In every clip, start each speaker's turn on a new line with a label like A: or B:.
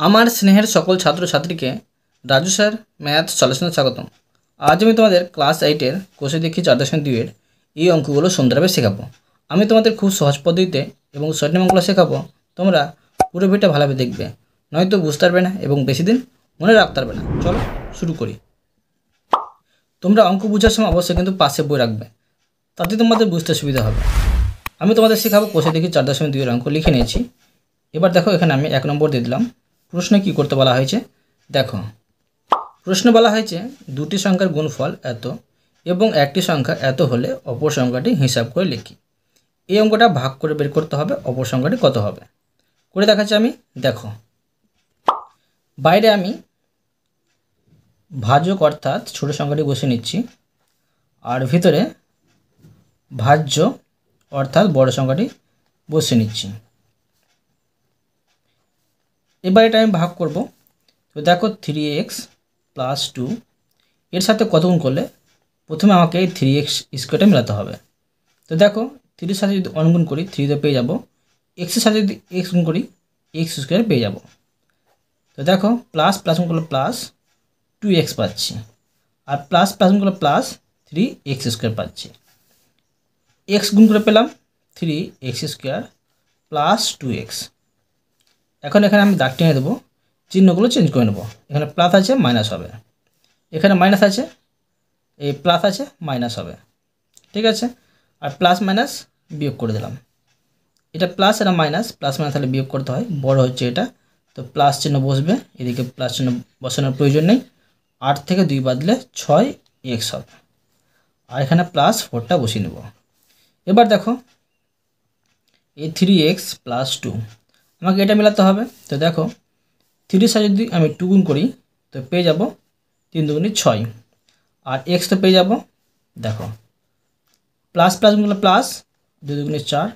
A: আমার স্নেহের সকল ছাত্রছাত্রীকে রাজু স্যার ম্যাথ সলিউশনে স্বাগতম। আজ আমি তোমাদের ক্লাস 8-এর কোষে দেখি 4.2-এর এই অঙ্কগুলো সুন্দরভাবে শেখাবো। আমি তোমাদের খুব সহজ পদ্ধতিতে এবং সঠিক অঙ্কগুলো শেখাবো। তোমরা পুরো ভিডিওটা ভালোভাবে দেখবে, নয়তো বুঝতে পারবে না এবং বেশি দিন মনে রাখতে পারবে না। চলো শুরু করি। তোমরা অঙ্ক বোঝার সময় অবশ্যই কিন্তু পাশে বই রাখবে, তাতে তোমাদের বুঝতে সুবিধা হবে। আমি তোমাদের শেখাবো কোষে দেখি 4.2-এর অঙ্ক লিখে নিয়েছি। এবার দেখো, এখানে আমি 1 নম্বর দিয়ে দিলাম। প্রশ্নে কী করতে বলা হয়েছে দেখো। প্রশ্ন বলা হয়েছে দুটি সংখ্যার গুণফল এত এবং একটি সংখ্যা এত হলে অপর সংখ্যাটি হিসাব করে লিখি। এই অঙ্কটা ভাগ করে বের করতে হবে অপর সংখ্যাটি কত হবে। করে দেখাচ্ছি আমি। দেখো, বাইরে আমি ভাজক অর্থাৎ ছোট সংখ্যাটি বসে নিচ্ছি, আর ভিতরে ভাজ্য অর্থাৎ বড় সংখ্যাটি বসে নিচ্ছি। এবার এটা আমি ভাগ করব। তো দেখো, 3x + 2 এর সাথে কত গুণ করলে প্রথমে আমাকে এই 3x স্কোয়ারটা মেলাতে হবে। তো দেখো, 3 সাথে যদি 1 গুণ করি 3 পেয়ে যাব, এক্সের সাথে যদি x গুণ করি x স্কোয়ার পেয়ে যাব। তো দেখো, প্লাস প্লাস গুণ করলে প্লাস 2x পাচ্ছি, আর প্লাস প্লাস গুণ করলে প্লাস 3x স্কোয়ার পাচ্ছি। x গুণ করে পেলাম 3x স্কোয়ার প্লাস 2x। এখন এখানে আমি দাগ টেনে দেবো, চিহ্নগুলো চেঞ্জ করে নেব। এখানে প্লাস আছে মাইনাস হবে, এখানে মাইনাস আছে, এই প্লাস আছে মাইনাস হবে, ঠিক আছে। আর প্লাস মাইনাস বিয়োগ করে দিলাম। এটা প্লাস, এটা মাইনাস, প্লাস মাইনাস তাহলে বিয়োগ করতে হয়, বড় হচ্ছে এটা, তো প্লাস চিহ্ন বসবে। এদিকে প্লাস চিহ্ন বসানোর প্রয়োজন নেই। 8 থেকে 2 বাদলে 6x হবে, আর এখানে প্লাস 4টা বসিয়ে নেব। এবার দেখো, এই 3x + 2 আমাকে এটা মেলাতে হবে। তো দেখো, 3 সাথে যদি আমি 2 গুণ করি তো পেয়ে যাব 3 দুগুণে 6, আর x তো পেয়ে যাব। দেখো, প্লাস প্লাস গুণ করলে প্লাস 2 দুগুণে 4,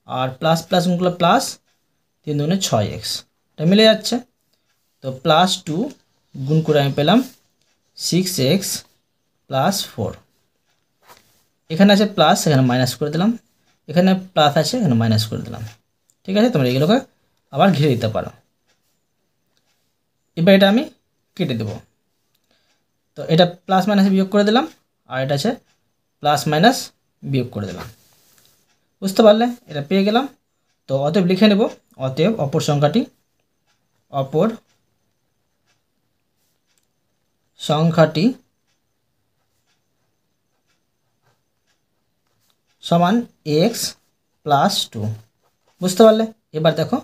A: আর প্লাস প্লাস গুণ করলে প্লাস 3 দুগুণে 6x, এটা মিলে যাচ্ছে। তো +2 গুণ করে আমি পেলাম 6x + 4। এখানে আছে প্লাস, এখানে মাইনাস করে দিলাম, এখানে প্লাস আছে, এখানে মাইনাস করে দিলাম, ঠিক আছে। তোমরা এগুলোকে আবার ঘিরে দিতে পারো। এবার এটা আমি কেটে দেব। তো এটা প্লাস মাইনাস বিয়োগ করে দিলাম, আর এটা আছে প্লাস মাইনাস বিয়োগ করে দিলাম। বুঝতে পারলে? এটা পেয়ে গেলাম। তো অতএব লিখে নেব, অতএব অপর সংখ্যাটি সমান x + 2। বুঝতে পারলে? এবার দেখো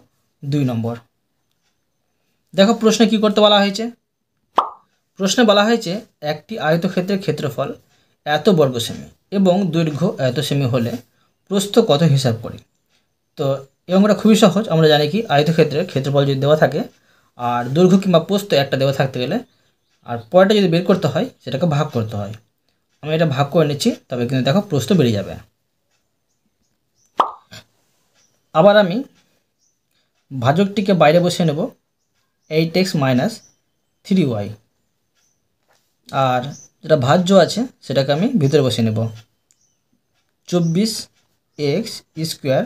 A: 2 নম্বর। দেখো প্রশ্নে কি করতে বলা হয়েছে। প্রশ্নে বলা হয়েছে একটি আয়তক্ষেত্রের ক্ষেত্রফল এত বর্গ সেমি এবং দৈর্ঘ্য এত সেমি হলে প্রস্থ কত হিসাব করি। তো এই অঙ্কটা খুবই সহজ। আমরা জানি কি, আয়তক্ষেত্রের ক্ষেত্রফল যদি দেওয়া থাকে আর দৈর্ঘ্য কিংবা প্রস্থ একটা দেওয়া থাকতে গেলে, আর পরেরটা যদি বের করতে হয় সেটাকে ভাগ করতে হয়। আমি এটা ভাগ করে নিচ্ছি, তবে কিন্তু দেখো প্রস্থ বেরিয়ে যাবে। আবার আমি ভাজকটিকে বাইরে বসিয়ে নেব, 8x - 3y, আর যেটা ভাজ্য আছে সেটাকে আমি ভিতরে বসিয়ে নেব, 24x square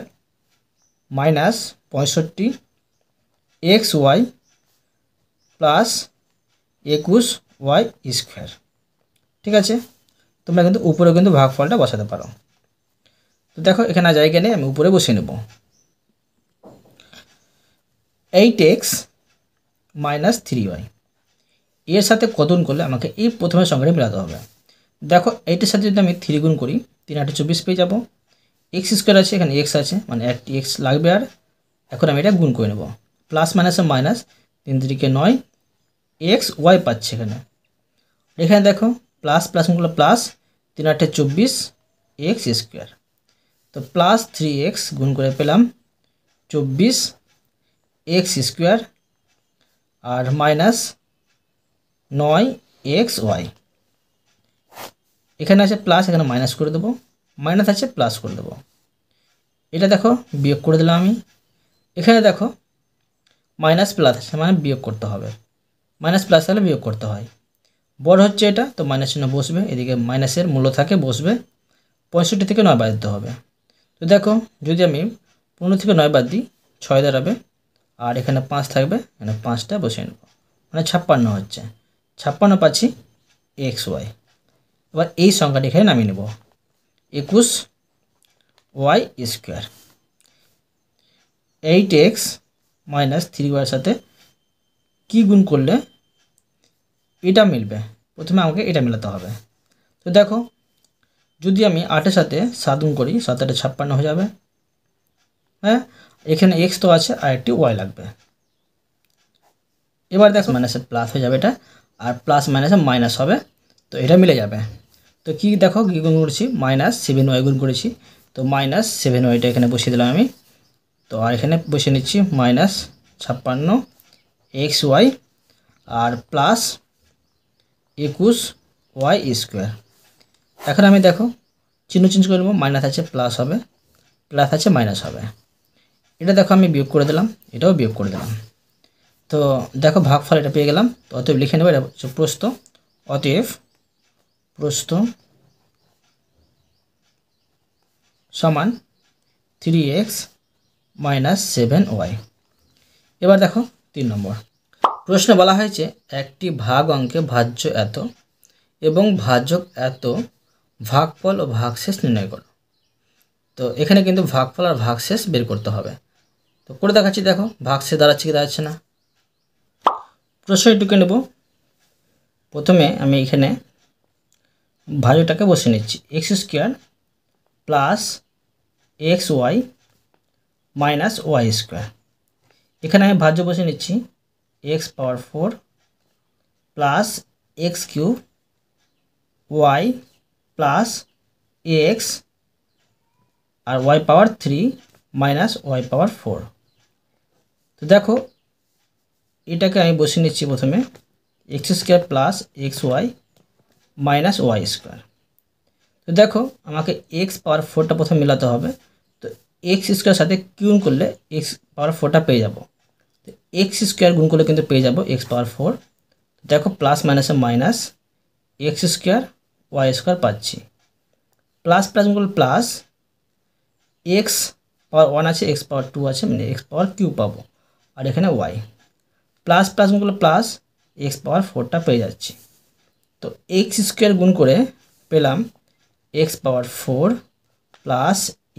A: - 65xy plus 21y square, ঠিক আছে। তোমরা কিন্তু উপরে কিন্তু ভাগফলটা বসাতে পারো। তো দেখো, এখানে জায়গা নেই, আমি উপরে বসিয়ে নেব। 8x - 3y এর সাথে কত গুণ করলে আমাকে এই প্রথমে সংখ্যাটি মেলাতে হবে। দেখো, 8-এর সাথে যদি আমি 3 গুণ করি 3 × 8 = 24 পেয়ে যাব। x স্কোয়ার আছে, এখানে x আছে, মানে একটি x লাগবে। আর এখন আমি এটা গুণ করে নেব, প্লাস মাইনাসে মাইনাস, 3 × 3 = 9, xy পাচ্ছি এখানে। এখানে দেখো, প্লাস প্লাস গুণ করলে প্লাস 3 × 8 = 24 x স্কোয়ার। তো প্লাস 3x গুণ করে পেলাম 24 x স্কোয়ার, আর মাইনাস 9xy। এখানে আছে প্লাস, এখানে মাইনাস করে দেবো, মাইনাস আছে প্লাস করে দেবো। এটা দেখো বিয়োগ করে দিলাম আমি। এখানে দেখো মাইনাস প্লাস আছে, মানে বিয়োগ করতে হবে, মাইনাস প্লাস হলে বিয়োগ করতে হয়। বড় হচ্ছে এটা, তো মাইনাস চিহ্ন বসবে, এদিকে মাইনাসের মূল্য থাকে বসবে। 65 থেকে 9 বাদ দিতে হবে। তো দেখো, যদি আমি 15 থেকে 9 বাদ দিই 6 দাঁড়াবে, আর এখানে 5 থাকবে, এখানে 5টা বসিয়ে নেব, মানে 56 হচ্ছে। 56 পাচ্ছি এক্স ওয়াই। এবার এই সংখ্যাটি এখানে নামিয়ে নেব, 21 Y square. 8x minus 3y সাথে কি গুণ করলে এটা মিলবে, প্রথমে আমাকে এটা মেলাতে হবে। তো দেখো, যদি আমি 8-এর সাথে 7 গুণ করি, 7-8 56 হয়ে যাবে। হ্যাঁ, এখানে x তো আছে, আর একটি y লাগবে। এবার দেখো মাইনাসে প্লাস হয়ে যাবে এটা, আর প্লাস মাইনাসে মাইনাস হবে, তো এটা মিলে যাবে। তো কি দেখো কী গুণ করেছি, -7y গুণ করেছি, তো -7yটা এখানে বসিয়ে দিলাম আমি। তো আর এখানে বসিয়ে নিচ্ছি -56 xy আর প্লাস 21 ওয়াই স্কোয়ার। এখন আমি দেখো চিহ্ন চেঞ্জ করে নেবো, মাইনাস আছে প্লাস হবে, প্লাস আছে মাইনাস হবে। এটা দেখো আমি বিয়োগ করে দিলাম, এটাও বিয়োগ করে দিলাম। তো দেখো ভাগফল এটা পেয়ে গেলাম। তো অতএব লিখে নেবো, এটা হচ্ছে প্রস্থ। অতএব প্রস্থ সমান 3x মাইনাস 7y। এবার দেখো 3 নম্বর প্রশ্নে বলা হয়েছে একটি ভাগ অঙ্কে ভাজ্য এত এবং ভাজক এত, ভাগফল ও ভাগশেষ নির্ণয় করো। তো এখানে কিন্তু ভাগফল আর ভাগশেষ বের করতে হবে। তো করে দেখাচ্ছি, দেখো ভাগশেষ দাঁড়াচ্ছে কি দাঁড়াচ্ছে না। প্রশ্ন টুকে নেব। প্রথমে আমি এখানে ভাজ্যটাকে বসে নিচ্ছি, X square plus X Y minus Y square. এখানে আমি ভাজ্য বসে নিচ্ছি X power 4 plus X cube Y plus X আর Y power 3 minus Y power 4। তো দেখো এটাকে আমি বসিয়ে নিচ্ছি প্রথমে X square plus X Y minus Y square. তো দেখো আমাকে এক্স পাওয়ার 4টা প্রথমে মেলাতে হবে। তো এক্স স্কোয়ার সাথে গুণ করলে এক্স পাওয়ার 4টা পেয়ে যাব। তো এক্স স্কোয়ার গুণ করলে কিন্তু পেয়ে যাব এক্স পাওয়ার 4। দেখো প্লাস মাইনাসে minus, X square Y square পাচ্ছি, প্লাস প্লাস গুণ করলে প্লাস, এক্স পাওয়ার 1 আছে, এক্স পাওয়ার 2 আছে, মানে এক্স পাওয়ার কিউ পাবো, আর এখানে ওয়াই প্লাস প্লাস গুণ করলে প্লাস, এক্স পাওয়ার 4টা পেয়ে যাচ্ছি। তো এক্স স্কোয়ার গুণ করে পেলাম X power 4 plus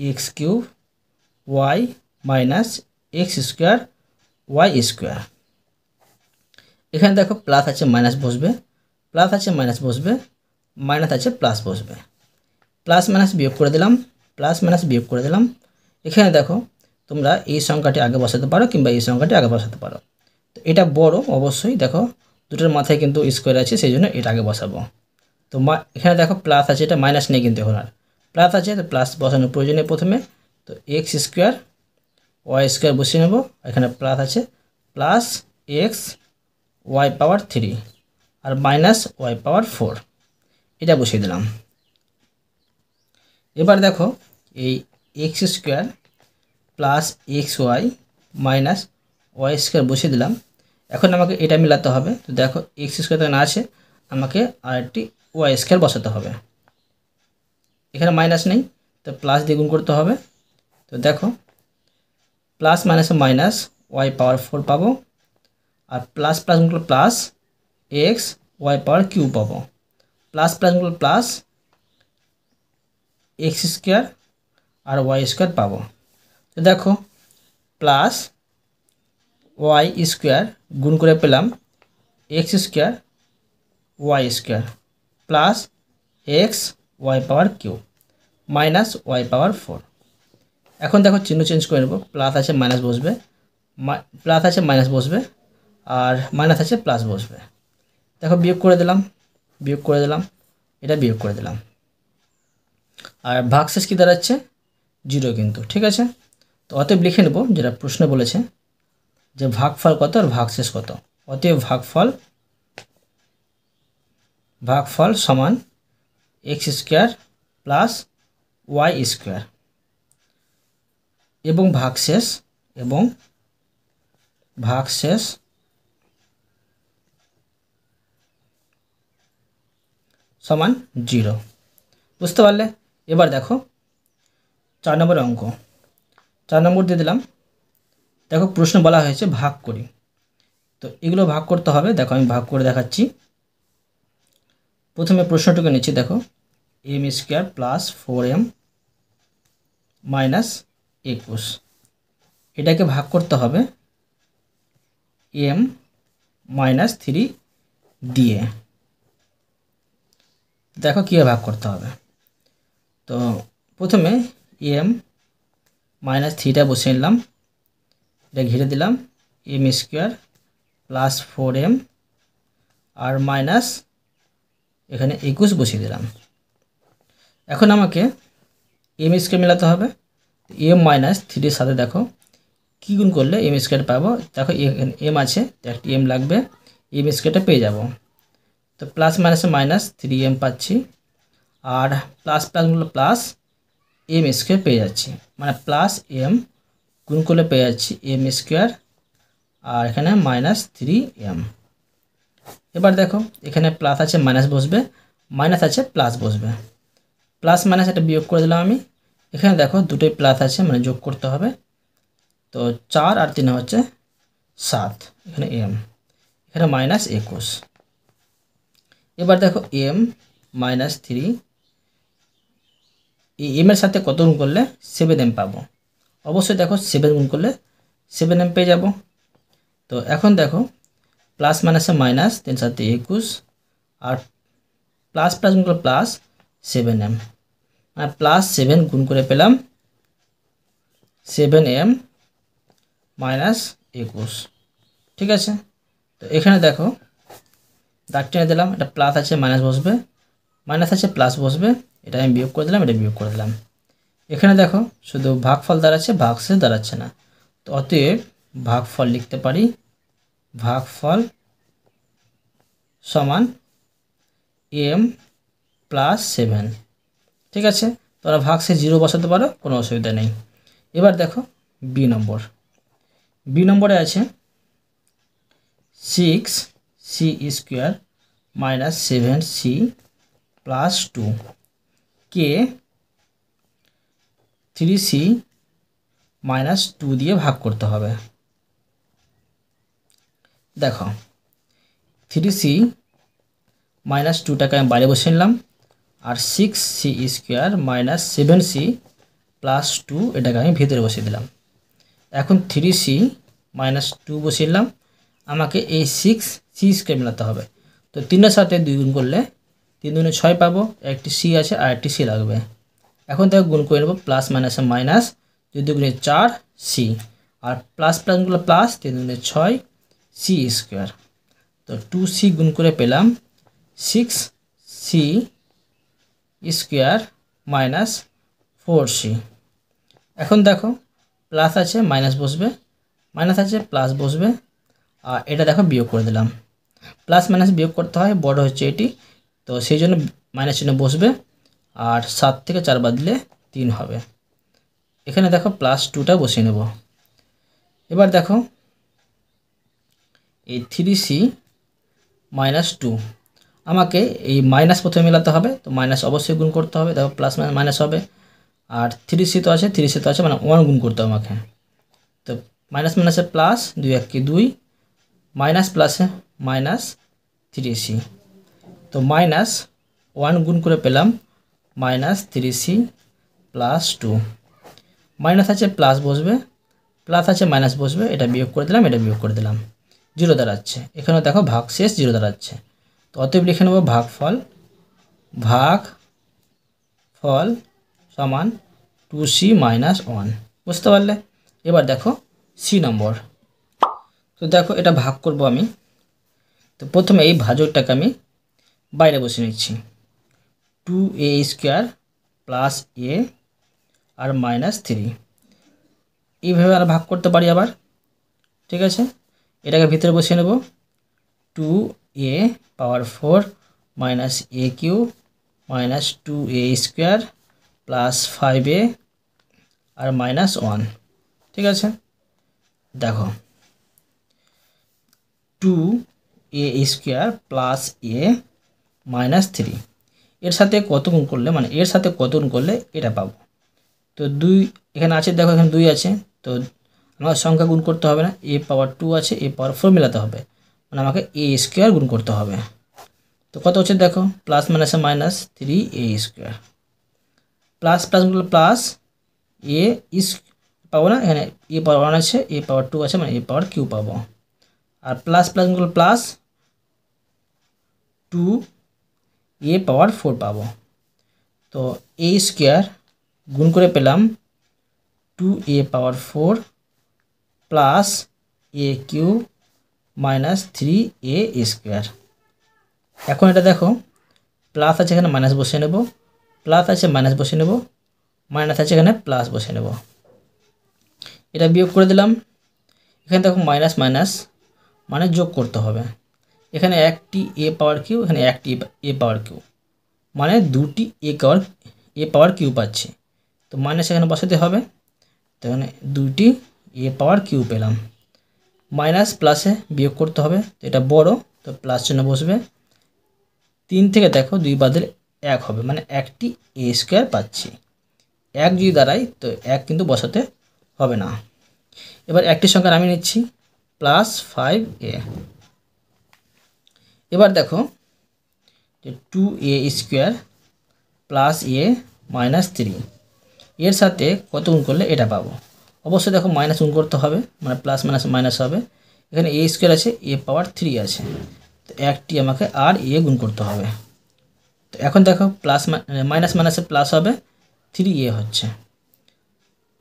A: X cube Y minus X square Y square. এখানে দেখো প্লাস আছে মাইনাস বসবে, প্লাস আছে মাইনাস বসবে, মাইনাস আছে প্লাস বসবে, প্লাস মাইনাস বিয়োগ করে দিলাম, প্লাস মাইনাস বিয়োগ করে দিলাম। এখানে দেখো তোমরা এই সংখ্যাটি আগে বসাতে পারো কিংবা এই সংখ্যাটি আগে বসাতে পারো। তো এটা বড় অবশ্যই, দেখো দুটোর মাথায় কিন্তু স্কোয়ার আছে, সেই জন্য এটা আগে বসাবো। তো এখানে দেখো প্লাস আছে, এটা মাইনাস নেই কিন্তু এখন আর প্লাস আছে, তো প্লাস বসানোর প্রয়োজনে প্রথমে। তো এক্স স্কোয়ার ওয়াই স্কোয়ার বসিয়ে নেব, এখানে প্লাস আছে, প্লাস এক্স ওয়াই পাওয়ার 3 আর মাইনাস ওয়াই পাওয়ার 4, এটা বসিয়ে দিলাম। এবার দেখো এই X square plus X Y minus Y square বসিয়ে দিলাম। এখন আমাকে এটা মিলাতে হবে। তো দেখো এক্স স্কোয়ার তো না আছে, আমাকে আরেকটি ওয়াই স্কোয়ার বসাতে হবে। এখানে মাইনাস নেই, তো প্লাস দিয়ে গুণ করতে হবে। তো দেখো প্লাস মাইনাসে মাইনাস ওয়াই পাওয়ার 4 পাবো, আর প্লাস প্লাস গুণ করলে plus X Y power cube পাবো, প্লাস প্লাস গুণ করলে প্লাস এক্স স্কোয়ার আর ওয়াই স্কোয়ার পাবো। তো দেখো প্লাস ওয়াই স্কোয়ার গুণ করে পেলাম X square Y square plus X Y power cube minus Y power 4। এখন দেখো চিহ্ন চেঞ্জ করে নেব, প্লাস আছে মাইনাস বসবে, প্লাস আছে মাইনাস বসবে, আর মাইনাস আছে প্লাস বসবে। দেখো বিয়োগ করে দিলাম, বিয়োগ করে দিলাম, এটা বিয়োগ করে দিলাম, আর ভাগশেষ কী দাঁড়াচ্ছে 0 কিন্তু, ঠিক আছে। তো অতএব লিখে নেব যেটা প্রশ্ন বলেছে যে ভাগফল কত আর ভাগশেষ কত। অতএব ভাগফল সমান X square plus Y square এবং ভাগশেষ সমান 0। বুঝতে পারলে? এবার দেখো 4 নম্বর অঙ্ক, 4 নম্বর দিয়ে দিলাম। দেখো প্রশ্ন বলা হয়েছে ভাগ করি, তো এগুলো ভাগ করতে হবে। দেখো আমি ভাগ করে দেখাচ্ছি। প্রথমে প্রশ্নটুকু নিচ্ছি, দেখো M square plus 4m minus 21, এটাকে ভাগ করতে হবে m মাইনাস 3 দিয়ে। দেখো কীভাবে ভাগ করতে হবে। তো প্রথমে m মাইনাস 3টা বসিয়ে নিলাম, এটা ঘিরে দিলাম, এম স্কোয়ার প্লাস 4m আর মাইনাস এখানে 21 বসিয়ে দিলাম। এখন আমাকে এম স্কোয়ার মেলাতে হবে। এম মাইনাস 3-এর সাথে দেখো কী গুণ করলে এম স্কোয়ার পাবো। দেখো এখানে এম আছে, তো একটি এম লাগবে, এম স্কোয়ারটা পেয়ে যাব। তো প্লাস মাইনাসে মাইনাস 3m পাচ্ছি, আর প্লাস প্লাসগুলো প্লাস এম স্কোয়ার পেয়ে যাচ্ছি, মানে প্লাস এম গুণ করলে পেয়ে যাচ্ছি এম স্কোয়ার, আর এখানে মাইনাস 3m। এবার দেখো এখানে প্লাস আছে মাইনাস বসবে, মাইনাস আছে প্লাস বসবে, প্লাস মাইনাস এটা বিয়োগ করে দিলাম আমি। এখানে দেখো দুটোই প্লাস আছে, মানে যোগ করতে হবে। তো 4 আর 3 হচ্ছে 7, এখানে m, এখানে মাইনাস 21। এবার দেখো m মাইনাস 3, এই এর সাথে কত গুণ করলে 7m পাবো। অবশ্যই দেখো 7 গুণ করলে 7m পেয়ে যাব। তো এখন দেখো প্লাস মাইনাসে মাইনাস, 3 সাথে 21, আর প্লাস প্লাস গুণ করলে প্লাস 7m, মানে প্লাস 7 গুণ করে পেলাম 7m মাইনাস 21। ঠিক আছে, তো এখানে দেখো দাগ টেনে দিলাম, এটা প্লাস আছে মাইনাস বসবে, মাইনাস আছে প্লাস বসবে, এটা আমি বিয়োগ করে দিলাম, এটা বিয়োগ করে দিলাম। এখানে দেখো শুধু ভাগফল দাঁড়াচ্ছে, ভাগশেষ দাঁড়াচ্ছে না। তো অতএব ভাগফল লিখতে পারি, ভাগফল সমান m প্লাস 7। ঠিক আছে, তোমরা ভাগশেষ 0 বসাতে পারো, কোনো অসুবিধা নেই। এবার দেখো বি নম্বরে আছে 6c square minus 7c plus 2 কে 3c মাইনাস 2 দিয়ে ভাগ করতে হবে। দেখো 3c মাইনাস 2টাকে আমি বাইরে বসে নিলাম, আর 6c square minus 7c plus 2 এটাকে আমি ভিতরে বসিয়ে দিলাম। এখন 3c মাইনাস 2 বসিয়ে দিলাম, আমাকে এই 6c স্কোয়ার মেলাতে হবে। তো 3-এর সাথে 2 গুণ করলে 3 দুগুণে 6 পাবো, একটি c আছে আর একটি c লাগবে। এখন তাকে গুণ করে নেব, প্লাস মাইনাসে মাইনাস, 2 দুগুণে 4c, আর প্লাস প্লাসগুলো প্লাস, 3 দুগুণে 6c স্কোয়ার। তো 2c গুণ করে পেলাম 6c স্কোয়ার মাইনাস 4c। এখন দেখো প্লাস আছে মাইনাস বসবে, মাইনাস আছে প্লাস বসবে, আর এটা দেখো বিয়োগ করে দিলাম। প্লাস মাইনাস বিয়োগ করতে হয়, বড় হচ্ছে এটি, তো সেই জন্য মাইনাস চিহ্ন বসবে, আর 7 থেকে 4 বাদ দিলে 3 হবে। এখানে দেখো প্লাস 2টা বসিয়ে নেব। এবার দেখো এই 3c মাইনাস 2, আমাকে এই মাইনাস প্রথমে মেলাতে হবে, তো মাইনাস অবশ্যই গুণ করতে হবে। দেখো প্লাস মাইনাস হবে, আর 3c তো আছে, মানে 1 গুণ করতে হবে আমাকে। তো মাইনাস মাইনাসে প্লাস, 2 1 2, মাইনাস প্লাসে মাইনাস 3c, তো মাইনাস 1 গুণ করে পেলাম মাইনাস 3c প্লাস 2। মাইনাস আছে প্লাস বসবে, প্লাস আছে মাইনাস বসবে, এটা বিয়োগ করে দিলাম, এটা বিয়োগ করে দিলাম, 0 দাঁড়াচ্ছে। এখানে দেখো ভাগশেষ 0 দাঁড়াচ্ছে। তো অতএব লিখে নেব ভাগফল সমান 2c মাইনাস 1। বুঝতে পারলে? এবার দেখো সি নম্বর। তো দেখো এটা ভাগ করব আমি। তো প্রথমে এই ভাজকটাকে আমি বাইরে বসে নিচ্ছি, 2a স্কোয়ার প্লাস a আর মাইনাস 3, এইভাবে আর ভাগ করতে পারি আবার। ঠিক আছে, এটাকে ভিতরে বসিয়ে নেব, 2a power 4 minus a cube minus 2a square plus 5a আর মাইনাস 1। ঠিক আছে, দেখো 2a square plus a minus 3, এর সাথে কত গুণ করলে, মানে এর সাথে কত গুণ করলে এটা পাবো। তো 2 এখানে আছে, দেখো এখানে 2 আছে, তো আমাকে সংখ্যা গুণ করতে হবে না, a পাওয়ার 2 আছে a পাওয়ার 4 মেলাতে হবে, মানে আমাকে a স্কোয়ার গুণ করতে হবে। তো কত হচ্ছে দেখো, প্লাস মাইনাসে minus 3a square, plus plus গুলো প্লাস a ইস পাবো না, এখানে a পাওয়ার 1 আছে a পাওয়ার 2 আছে, মানে a পাওয়ার কিউ পাবো। আর প্লাস প্লাস গুলো প্লাস 2a পাওয়ার 4 পাবো। তো a স্কোয়ার গুণ করে পেলাম 2a power 4 plus a cube minus 3a square. এখন এটা দেখো, প্লাস আছে এখানে মাইনাস বসিয়ে নেব, প্লাস আছে মাইনাস বসিয়ে নেব, মাইনাস আছে এখানে প্লাস বসিয়ে নেব। এটা বিয়োগ করে দিলাম। এখানে দেখো মাইনাস মাইনাস মানে যোগ করতে হবে। এখানে একটি a পাওয়ার কিউ, এখানে একটি a পাওয়ার কিউ, মানে দুটি a পাওয়ার কিউ পাচ্ছি। তো মাইনাস এখানে বসাতে হবে, তো এখানে দুটি a পাওয়ার কিউ পেলাম। মাইনাস প্লাসে বিয়োগ করতে হবে, তো এটা বড়, তো প্লাস চিহ্ন বসবে। 3 থেকে দেখো 2 বাদ দিলে 1 হবে, মানে একটি a স্কোয়ার পাচ্ছি। 1 যদি দাঁড়াই তো 1 কিন্তু বসাতে হবে না। এবার একটি সংখ্যা নামিয়ে নিচ্ছি, প্লাস 5a। এবার দেখো যে 2a square plus a minus 3, এর সাথে কত গুণ করলে এটা পাবো। অবশ্যই দেখো মাইনাস গুণ করতে হবে, মানে প্লাস মাইনাস মাইনাস হবে। এখানে a স্কোয়ার আছে a পাওয়ার 3 আছে, তো একটি আমাকে আর a গুণ করতে হবে। তো এখন দেখো প্লাস মাইনাস মাইনাসে প্লাস হবে, 3a হচ্ছে,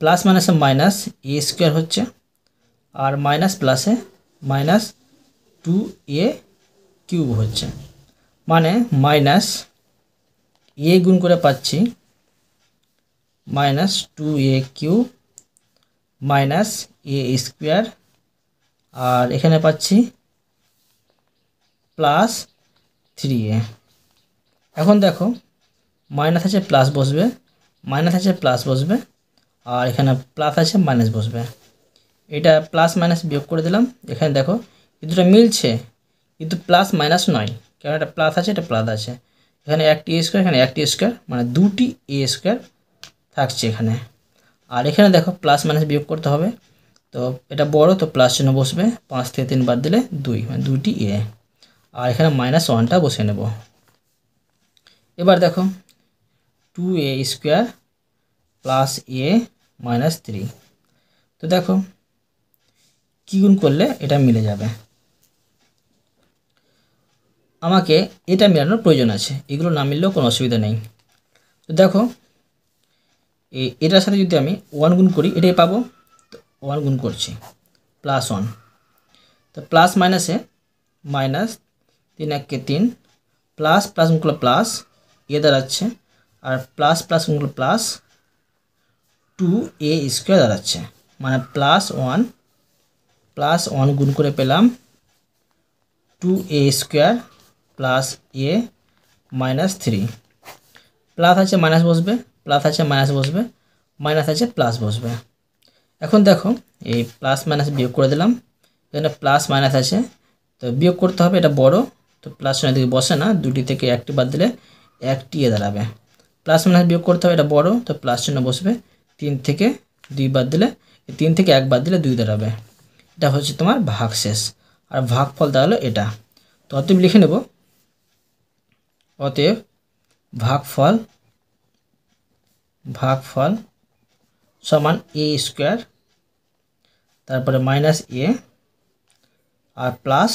A: প্লাস মাইনাসে মাইনাস a স্কোয়ার হচ্ছে, আর মাইনাস প্লাসে মাইনাস 2a কিউব হচ্ছে, মানে মাইনাস a গুণ করে পাচ্ছি minus 2a cube minus a square, আর এখানে পাচ্ছি প্লাস 3a। এখন দেখো মাইনাস আছে প্লাস বসবে, মাইনাস আছে প্লাস বসবে, আর এখানে প্লাস আছে মাইনাস বসবে। এটা প্লাস মাইনাস বিয়োগ করে দিলাম। এখানে দেখো এই দুটো মিলছে, কিন্তু প্লাস মাইনাস নয়, কারণ এটা প্লাস আছে এটা প্লাস আছে। এখানে একটি a স্কোয়ার, এখানে একটি স্কোয়ার, মানে দুটি a স্কোয়ার থাকছে এখানে। আর এখানে দেখো প্লাস মাইনাস বিয়োগ করতে হবে, তো এটা বড়, তো প্লাস চিহ্ন বসবে, 5 থেকে 3 বাদ দিলে 2, মানে দুটি a। আর এখানে মাইনাস 1টা বসিয়ে নেব। এবার দেখো 2a square plus a minus 3, তো দেখো কী গুণ করলে এটা মিলে যাবে। আমাকে এটা মেলানোর প্রয়োজন আছে, এগুলো না মিললেও কোনো অসুবিধা নেই। তো দেখো এটার সাথে যদি আমি 1 গুণ করি এটাই পাবো, তো 1 গুণ করছি প্লাস 1, তো প্লাস মাইনাসে মাইনাস, 3 1 3, প্লাস প্লাস গুণগুলো প্লাস এ দাঁড়াচ্ছে, আর প্লাস প্লাস গুণগুলো প্লাস 2a স্কোয়ার দাঁড়াচ্ছে, মানে প্লাস 1 গুণ করে পেলাম 2a square plus a minus 3। Plus আছে মাইনাস বসবে, প্লাস আছে মাইনাস বসবে, মাইনাস আছে প্লাস বসবে। এখন দেখো এই প্লাস মাইনাস বিয়োগ করে দিলাম, এখানে প্লাস মাইনাস আছে, তো বিয়োগ করতে হবে, এটা বড়, তো প্লাস চিহ্ন দিকে বসে না, দুটি থেকে একটি বাদ দিলে একটি এ দাঁড়াবে। প্লাস মাইনাস বিয়োগ করতে হবে, এটা বড়, তো প্লাস চিহ্ন বসবে, 3 থেকে 2 বাদ দিলে 3 থেকে 1 বাদ দিলে 2 দাঁড়াবে। এটা হচ্ছে তোমার ভাগশেষ, আর ভাগফল দাঁড়ালো এটা। তো অতএব লিখে নেব, অতএব ভাগফল সমান a স্কোয়ার, তারপরে মাইনাস a আর প্লাস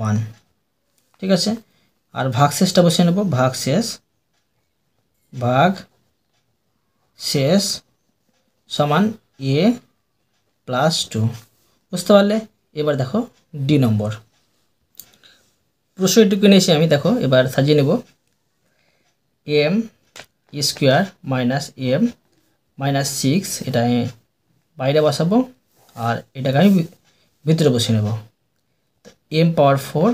A: 1, ঠিক আছে। আর ভাগশেষটা বসিয়ে নেব, ভাগশেষ সমান a প্লাস 2, বুঝতে পারলে। এবার দেখো ডি নম্বর প্রশ্নটুকু নিয়েছি আমি, দেখো এবার সাজিয়ে নেব। m square minus m minus 6, এটা আমি বাইরে বসাবো, আর এটাকে আমি ভিতরে বসিয়ে নেব। m পাওয়ার 4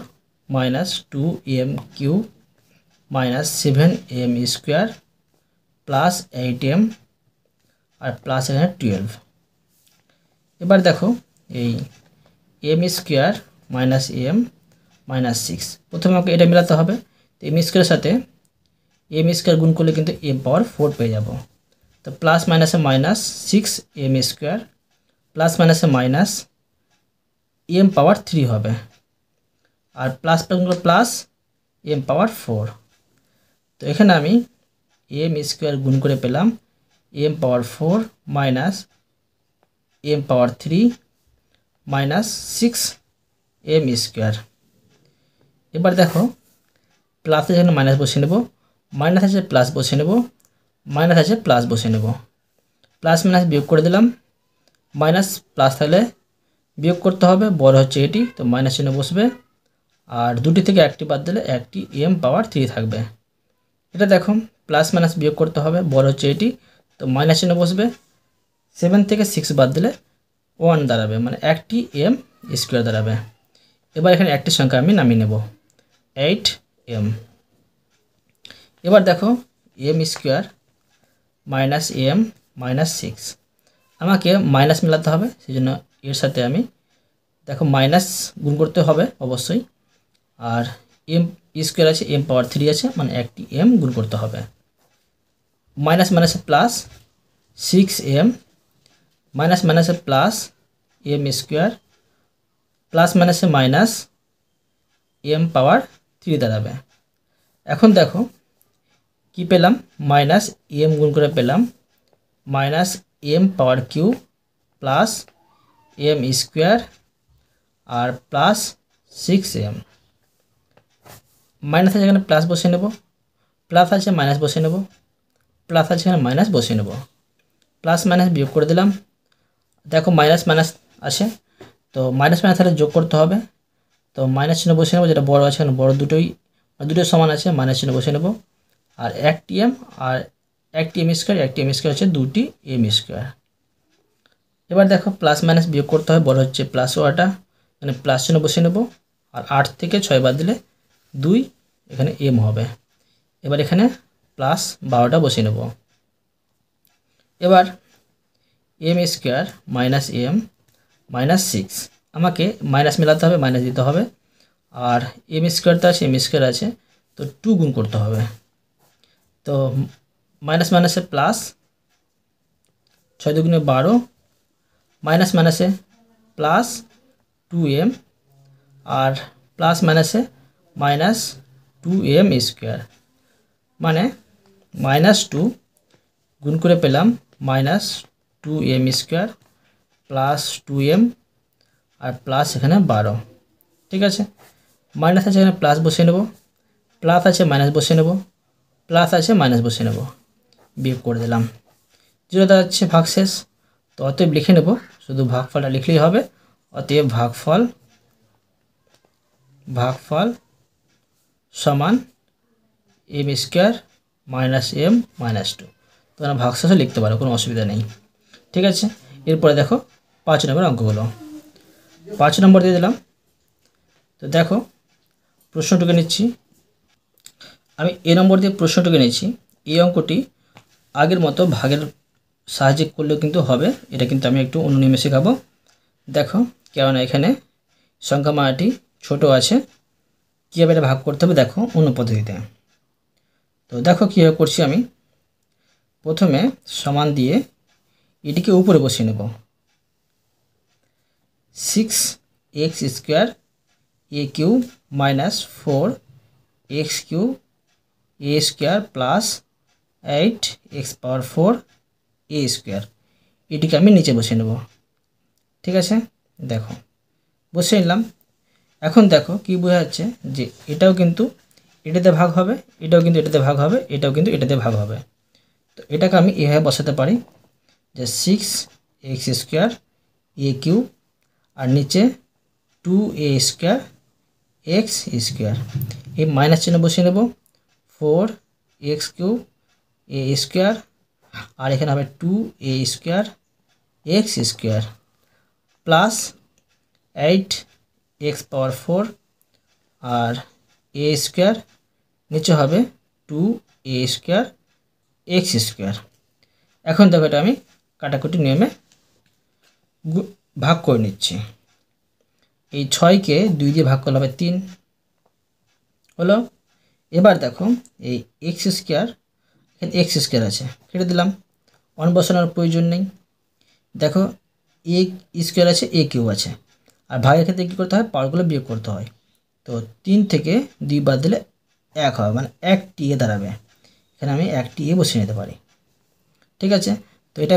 A: minus 2m cube minus 7m square plus 8m আর প্লাস এখানে 12। এবার দেখো এই m square minus m minus 6, প্রথমে আমাকে এটা মেলাতে হবে। তো m স্কোয়ারের সাথে m স্কোয়ার গুণ করলে কিন্তু m পাওয়ার 4 পেয়ে যাব। তো প্লাস মাইনাসে মাইনাস 6m স্কোয়ার প্লাস মাইনাসে মাইনাস এম পাওয়ার 3 হবে, আর প্লাস প্লাস এম পাওয়ার 4। তো এখানে আমি এম স্কোয়ার গুণ করে পেলাম এম পাওয়ার 4 মাইনাস এম পাওয়ার 3 মাইনাস 6 এম স্কোয়ার। এবার দেখো প্লাসে যেখানে মাইনাস বসিয়ে নেব, মাইনাস আছে প্লাস বসিয়ে নেব, মাইনাস আছে প্লাস বসিয়ে নেব। প্লাস মাইনাস বিয়োগ করে দিলাম, মাইনাস প্লাস থাকলে বিয়োগ করতে হবে, বড় হচ্ছে এটি, তো মাইনাস চিহ্ন বসবে, আর দুটি থেকে একটি বাদ দিলে একটি এম পাওয়ার 3 থাকবে। এটা দেখো প্লাস মাইনাস বিয়োগ করতে হবে, বড় হচ্ছে এটি, তো মাইনাস চিহ্ন বসবে, 7 থেকে 6 বাদ দিলে 1 দাঁড়াবে, মানে একটি এম স্কোয়ার দাঁড়াবে। এবার এখানে একটি সংখ্যা আমি নামিয়ে নেব, 8 এম। এবার দেখো M square minus M minus 6, আমাকে মাইনাস মেলাতে হবে, সেই জন্য এর সাথে আমি দেখো মাইনাস গুণ করতে হবে অবশ্যই, আর এম স্কোয়ার আছে এম পাওয়ার 3 আছে, মানে একটি এম গুণ করতে হবে। মাইনাস মাইনাসে প্লাস 6 এম, মাইনাস মাইনাসে প্লাস এম স্কোয়ার, প্লাস মাইনাসে মাইনাস এম পাওয়ার 3 দাঁড়াবে। এখন দেখো কি পেলাম, মাইনাস এম গুণ করে পেলাম মাইনাস এম পাওয়ার কিউ প্লাস এম স্কোয়ার আর প্লাস 6 এম। মাইনাস আছে এখানে প্লাস বসিয়ে নেব, প্লাস আছে মাইনাস বসিয়ে নেব, প্লাস আছে এখানে মাইনাস বসিয়ে নেব, প্লাস মাইনাস বিয়োগ করে দিলাম। দেখো মাইনাস মাইনাস আছে, তো মাইনাস মাইনাস তাহলে যোগ করতে হবে, তো মাইনাস চিহ্ন বসিয়ে নেব, যেটা বড় আছে এখানে বড় দুটোই সমান আছে, মাইনাস চিহ্ন বসিয়ে নেব, আর একটি এম আর একটি এম স্কোয়ার, একটি এম স্কোয়ার হচ্ছে দুটি এম স্কোয়ার। এবার দেখো প্লাস মাইনাস বিয়োগ করতে হবে, বড় হচ্ছে প্লাস ওয়াটা, মানে প্লাস চিহ্ন বসিয়ে নেব, আর 8 থেকে 6 বাদ দিলে 2 এখানে এম হবে। এবার এখানে প্লাস 12টা বসিয়ে নেব। এবার M square minus M minus 6, আমাকে মাইনাস মেলাতে হবে, মাইনাস দিতে হবে, আর এম স্কোয়ারটা আছে এম স্কোয়ার আছে, তো 2 গুণ করতে হবে, তো মাইনাস মাইনাসে প্লাস 6 দুগুণে 12, মাইনাস মাইনাসে প্লাস 2m আর প্লাস মাইনাসে মাইনাস 2m স্কোয়ার, মানে মাইনাস 2 গুণ করে পেলাম minus 2m square plus 2m আর প্লাস এখানে 12। ঠিক আছে, মাইনাস আছে এখানে প্লাস বসিয়ে নেব, প্লাস আছে মাইনাস বসিয়ে নেব, প্লাস আছে মাইনাস বসিয়ে নেব, বিয়োগ করে দিলাম, 0 দাঁড়াচ্ছে, ভাগ শেষ। তো অতএব লিখে নেব, শুধু ভাগফলটা লিখলেই হবে, অতএব ভাগফল সমান M square minus M minus 2। তোমরা ভাগশেষও লিখতে পারো, কোনো অসুবিধা নেই। ঠিক আছে, এরপরে দেখো 5 নম্বর অঙ্কগুলো। 5 নম্বর দিয়ে দিলাম। তো দেখো প্রশ্নটুকু নিচ্ছি, আমি এ নম্বর দিয়ে প্রশ্নটুকু নিচ্ছি। এই অঙ্কটি আগের মতো ভাগের সাহায্যে করলেও কিন্তু হবে, এটা কিন্তু আমি একটু অন্য নিয়মে শেখাবো। দেখো কেননা এখানে সংখ্যা মানটি ছোট আছে, কীভাবে এটা ভাগ করতে হবে দেখো অন্য পদ্ধতিতে। তো দেখো কীভাবে করছি, আমি প্রথমে সমান দিয়ে এটিকে উপরে বসিয়ে নেব, 6x স্কোয়ার এ কিউ মাইনাস 4x কিউ এ স্কোয়ার প্লাস 8x পাওয়ার 4 এ স্কোয়ার, এটিকে আমি নিচে বসিয়ে নেব। ঠিক আছে, দেখো বসিয়ে নিলাম। এখন দেখো কি বোঝা যাচ্ছে যে এটাও কিন্তু এটাতে ভাগ হবে, এটাও কিন্তু এটাতে ভাগ হবে, এটাও কিন্তু এটাতে ভাগ হবে। তো এটাকে আমি এভাবে বসাতে পারি যে 6x স্কোয়ার এ কিউ আর নিচে 2a স্কোয়ার x স্কোয়ার, এই মাইনাস চিহ্ন বসিয়ে নেব, 4x কিউ এ স্কোয়ার আর এখানে হবে 2a square x square plus 8x power 4 আর a স্কোয়ার, নিচে হবে 2a স্কোয়ার x স্কোয়ার। এখন দেখো এটা আমি কাটাকুটি নিয়মে ভাগ করে নিচ্ছি। এই 6কে 2 দিয়ে ভাগ করলে হবে 3 হলো। এবার দেখো এই x স্কোয়ার, এখানে x স্কোয়ার আছে, কেটে দিলাম, 1 বসানোর প্রয়োজন নেই। দেখো এ স্কোয়ার আছে এ কিউব আছে, আর ভাগের ক্ষেত্রে কী করতে হয়, পাওয়ারগুলো বিয়োগ করতে হয়। তো 3 থেকে 2 বাদ দিলে 1 হবে, মানে 1 এ দাঁড়াবে। এখানে আমি 1 বসিয়ে নিতে পারি। ঠিক আছে, তো এটা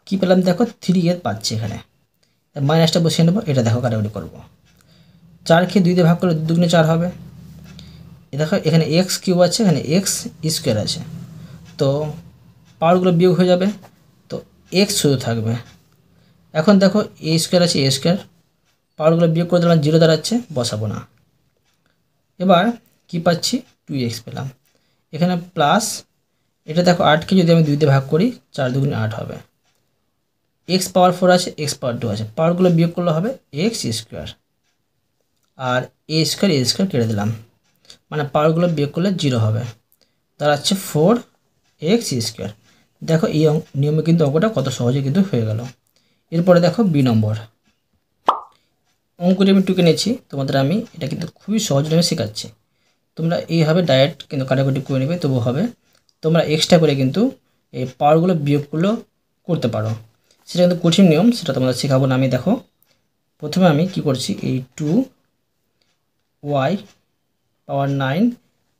A: কী পেলাম দেখো, 3 পাচ্ছি। এখানে মাইনাসটা বসিয়ে নেবো, এটা দেখো কাটাকুটি করবো। 4কে 2 দিয়ে ভাগ করলে 2 দুগুণে 4 হবে। দেখো এখানে এক্স কিউব আছে, এখানে এক্স স্কোয়ার আছে, তো পাওয়ারগুলো বিয়োগ হয়ে যাবে, তো এক্স শুধু থাকবে। এখন দেখো এ স্কোয়ার আছে এ স্কোয়ার, পাওয়ারগুলো বিয়োগ করে দিলাম, 0 দাঁড়াচ্ছে, বসাবো না। এবার কি পাচ্ছি, 2x পেলাম। এখানে প্লাস, এটা দেখো 8কে যদি আমি 2 দিয়ে ভাগ করি, 4 দুগুণে 8 হবে। এক্স পাওয়ার 4 আছে, এক্স পাওয়ার 2 আছে, পাওয়ারগুলো বিয়োগ করলে হবে এক্স স্কোয়ার, আর এ স্কোয়ার কেটে দিলাম, মানে পাওয়ারগুলো বিয়োগ করলে 0 হবে, দাঁড়াচ্ছে 4x স্কোয়ার। দেখো এই নিয়মে কিন্তু অঙ্কটা কত সহজে কিন্তু হয়ে গেল। এরপরে দেখো বি নম্বর অঙ্কটি আমি টুকে নিয়েছি, তোমাদের আমি এটা কিন্তু খুবই সহজ নিয়মে শেখাচ্ছি। তোমরা এইভাবে ডাইরেক্ট কিন্তু কাটাকুটি করে নেবে, তবু হবে। তোমরা এক্সট্রা করে কিন্তু এই পাওয়ারগুলো বিয়োগগুলো করতে পারো, সেটা কিন্তু কঠিন নিয়ম, সেটা তোমাদের শেখাবো না আমি। দেখো প্রথমে আমি কি করছি, এই 2y পাওয়ার 9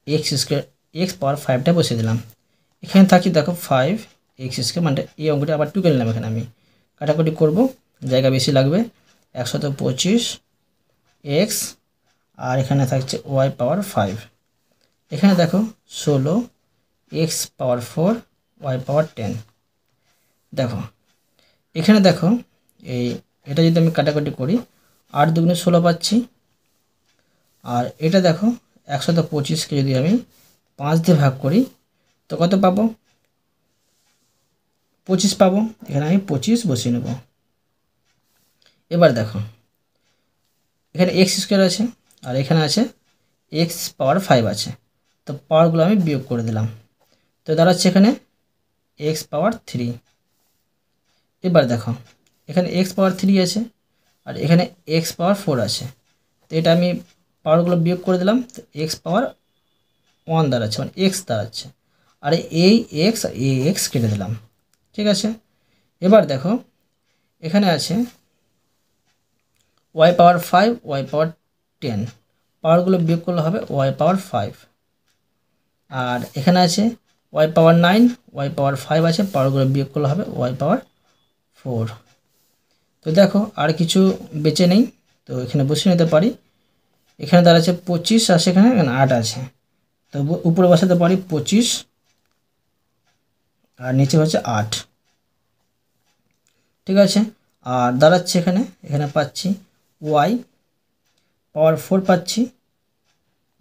A: এক্স স্কোয়ার এক্স পাওয়ার 5টা বসিয়ে দিলাম। এখানে থাকছে দেখো 5x স্কোয়ার, মানে এই অঙ্কটা আবার টুকে নিলাম। এখানে আমি কাটাকুটি করব, জায়গা বেশি লাগবে, 125x, আর এখানে থাকছে y পাওয়ার 5। এখানে দেখো 16x পাওয়ার 4 y পাওয়ার 10। দেখো এখানে দেখো এটা যদি আমি কাটাকুটি করি, 8 দুগুণে 16 পাচ্ছি, আর এটা দেখো 125কে যদি আমি 5 দিয়ে ভাগ করি, তো কত পাবো, 25 পাবো। এখানে আমি 25 বসিয়ে নেব। এবার দেখো এখানে এক্স স্কোয়ার আছে, আর এখানে আছে এক্স পাওয়ার 5 আছে, তো পাওয়ারগুলো আমি বিয়োগ করে দিলাম, তো দাঁড়াচ্ছে এখানে এক্স পাওয়ার 3। এবার দেখো এখানে এক্স পাওয়ার 3 আছে, আর এখানে এক্স পাওয়ার 4 আছে, তো এটা আমি পাওয়ারগুলো বিয়োগ করে দিলাম, তো এক্স পাওয়ার 1 দাঁড়াচ্ছে, মানে এক্স দাঁড়াচ্ছে, আর এই এক্স আর এই এক্স কেটে দিলাম। ঠিক আছে, এবার দেখো এখানে আছে y পাওয়ার 5 y পাওয়ার 10, পাওয়ারগুলো বিয়োগ করলে হবে y পাওয়ার 5, আর এখানে আছে y পাওয়ার 9 y পাওয়ার 5 আছে, পাওয়ারগুলো বিয়োগ করলে হবে y পাওয়ার 4। তো দেখো আর কিছু বেঁচে নেই, তো এখানে বসিয়ে নিতে পারি। এখানে দাঁড়াচ্ছে 25 আর সেখানে 8 আছে, তো উপরে বসাতে পারি 25, আর নিচে হচ্ছে 8। ঠিক আছে, আর দাঁড়াচ্ছে এখানে পাচ্ছি y পাওয়ার 4 পাচ্ছি,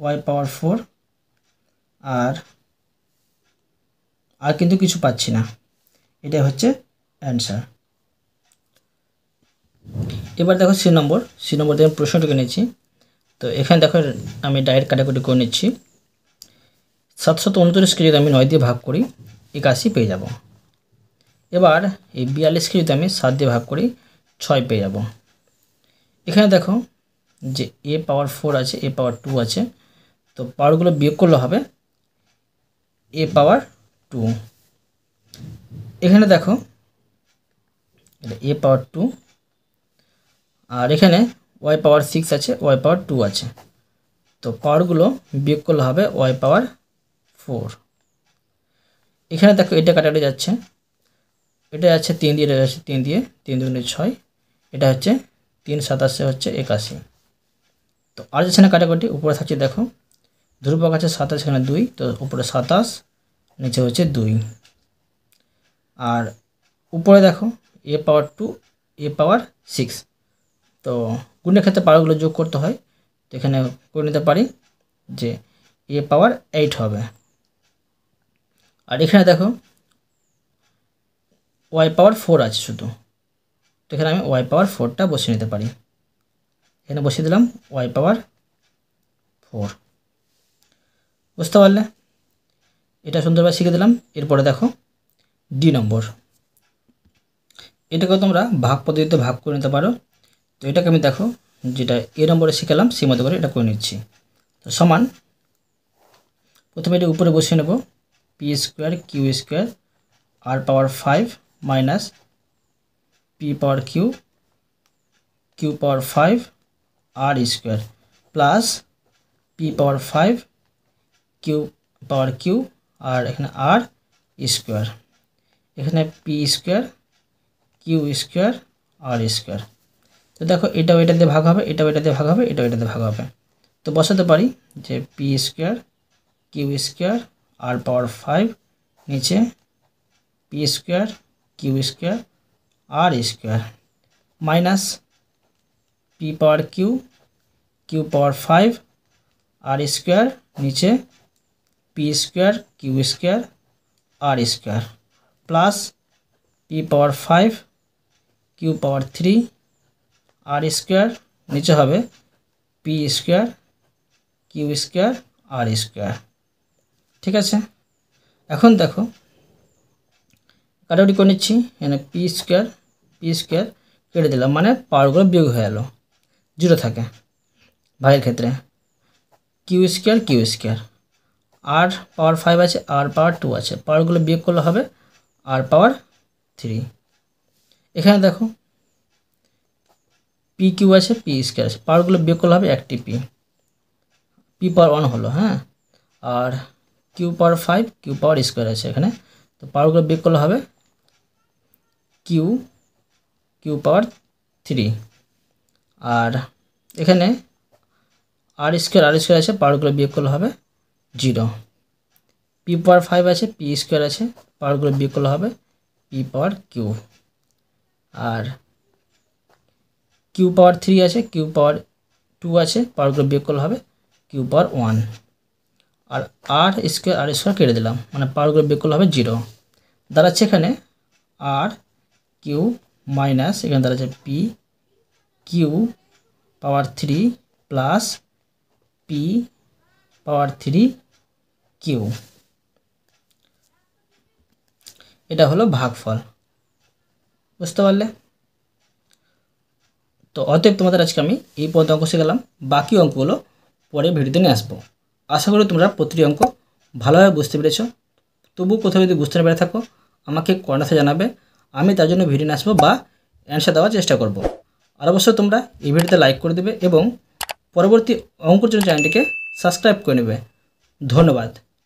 A: y পাওয়ার 4, আর কিন্তু কিছু পাচ্ছি না, এটাই হচ্ছে অ্যান্সার। এবার দেখো সি নম্বর দিয়ে আমি প্রশ্নটাকে নিচ্ছি। তো এখানে দেখো আমি ডাইরেক্ট কাটাকুটি করে নিচ্ছি। 729কে যদি আমি 9 দিয়ে ভাগ করি, 81 পেয়ে যাব। এবার এই 42কে যদি আমি 7 দিয়ে ভাগ করি, 6 পেয়ে যাব। এখানে দেখো যে এ পাওয়ার 4 আছে, এ পাওয়ার 2 আছে, তো পাওয়ারগুলো বিয়োগ করলে হবে এ পাওয়ার 2। এখানে দেখো এ পাওয়ার 2, আর এখানে y পাওয়ার 6 আছে, y পাওয়ার 2 আছে, তো পাওয়ারগুলো বিয়োগ করলে হবে y পাওয়ার 4। এখানে দেখো এটা কাটাতে যাচ্ছে, এটা যাচ্ছে 3 দিয়ে, এটা যাচ্ছে 3 দিয়ে, 3 দুগুণে 6, এটা হচ্ছে 3 7 হচ্ছে 81। তো আর যাচ্ছে না কাটাকুটি, উপরে থাকছে দেখো ধ্রুবক আছে 27, এখানে 2, তো উপরে 27, নিচে হচ্ছে 2, আর উপরে দেখো এ পাওয়ার 2 এ পাওয়ার 6, তো গুণের ক্ষেত্রে পাওয়ারগুলো যোগ করতে হয়, তো এখানে করে নিতে পারি যে এ পাওয়ার 8 হবে। আর এখানে দেখো y পাওয়ার 4 আছে শুধু, তো এখানে আমি y পাওয়ার 4টা বসিয়ে নিতে পারি। এখানে বসিয়ে দিলাম y পাওয়ার 4। বুঝতে পারলে, এটা সুন্দরভাবে শিখে দিলাম। এরপরে দেখো ডি নম্বর, এটাকেও তোমরা ভাগ পদ্ধতিতে ভাগ করে নিতে পারো। তো এটাকে আমি দেখো যেটা এ নম্বরে শিখালাম সেই মতো করে এটা করে নিচ্ছি। তো সমান, প্রথমে এটা উপরে বসিয়ে নেব, পি স্কোয়ার কিউ স্কোয়ার আর পাওয়ার 5 মাইনাস পি পাওয়ার কিউ কিউ পাওয়ার 5 আর স্কোয়ার প্লাস পি পাওয়ার 5 কিউ পাওয়ার কিউ আর এখানে আর স্কোয়ার, এখানে পি স্কোয়ার কিউ স্কোয়ার আর স্কোয়ার। তো দেখো এটাও এটা দিয়ে ভাগ হবে, এটাও এটা দিয়ে ভাগ হবে, এটাও এটা দিয়ে ভাগ হবে। তো বসাতে পারি যে পি স্কোয়ার কিউ স্কোয়ার আর পাওয়ার 5 নিচে পি স্কোয়ার কিউ স্কোয়ার আর স্কোয়ার মাইনাস পি পাওয়ার কিউ কিউ পাওয়ার 5 আর স্কোয়ার নিচে পি স্কোয়ার কিউ স্কোয়ার আর স্কোয়ার প্লাস পি পাওয়ার 5 কিউ পাওয়ার 3 আর স্কোয়ার নিচে হবে পি স্কোয়ার কিউ স্কোয়ার আর স্কোয়ার। ঠিক আছে, এখন দেখো কাটাকুটি করে নিচ্ছি। এখানে পি স্কোয়ার কেটে দিলাম, মানে পাওয়ারগুলো বিয়োগ হয়ে গেল, 0 থাকে ভাগের ক্ষেত্রে। কিউ স্কোয়ার আর পাওয়ার 5 আছে আর পাওয়ার 2 আছে, পাওয়ারগুলো বিয়োগ করলে হবে আর পাওয়ার 3। এখানে দেখো পি কিউ আছে পি স্কোয়ার আছে, পাওয়ারগুলো বিয়োগ করলে হবে একটি পি পাওয়ার 1 হলো, হ্যাঁ। আর কিউ পাওয়ার 5 কিউ পাওয়ার স্কোয়ার আছে এখানে, তো পাওয়ারগুলো বিয়োগ করলে হবে কিউ পাওয়ার 3। আর এখানে আর স্কোয়ার আছে, পাওয়ারগুলো বিয়োগ করলে হবে 0। পি পাওয়ার 5 আছে পি স্কোয়ার আছে, পাওয়ারগুলো বিয়োগ করলে হবে পি পাওয়ার কিউ। আর কিউ পাওয়ার 3 আছে কিউ পাওয়ার 2 আছে, পাওয়ারগুলো বিয়োগ করলে হবে কিউ পাওয়ার 1। আর আর স্কোয়ার কেটে দিলাম, মানে পাওয়ারগুলো বিয়োগ করলে হবে 0। দাঁড়াচ্ছে এখানে আর কিউ মাইনাস এখানে দাঁড়াচ্ছে পি কিউ পাওয়ার 3 প্লাস পি পাওয়ার 3 কিউ। এটা হলো ভাগফল, বুঝতে পারলে? তো অতএব তোমাদের আজকে আমি এই পর্যন্ত অঙ্ক শিখালাম, বাকি অঙ্কগুলো পরে ভিডিওতে নিয়ে আসবো। আশা করি তোমরা প্রতিটি অঙ্ক ভালোভাবে বুঝতে পেরেছো। তবু কোথাও যদি বুঝতে না পেরে থাকো আমাকে কমেন্টে জানাবে, আমি তার জন্য ভিডিও নিয়ে আসবো বা অ্যান্সার দেওয়ার চেষ্টা করব। আর অবশ্যই তোমরা এই ভিডিওতে লাইক করে দেবে এবং পরবর্তী অঙ্কের জন্য চ্যানেলটিকে সাবস্ক্রাইব করে নেবে। ধন্যবাদ।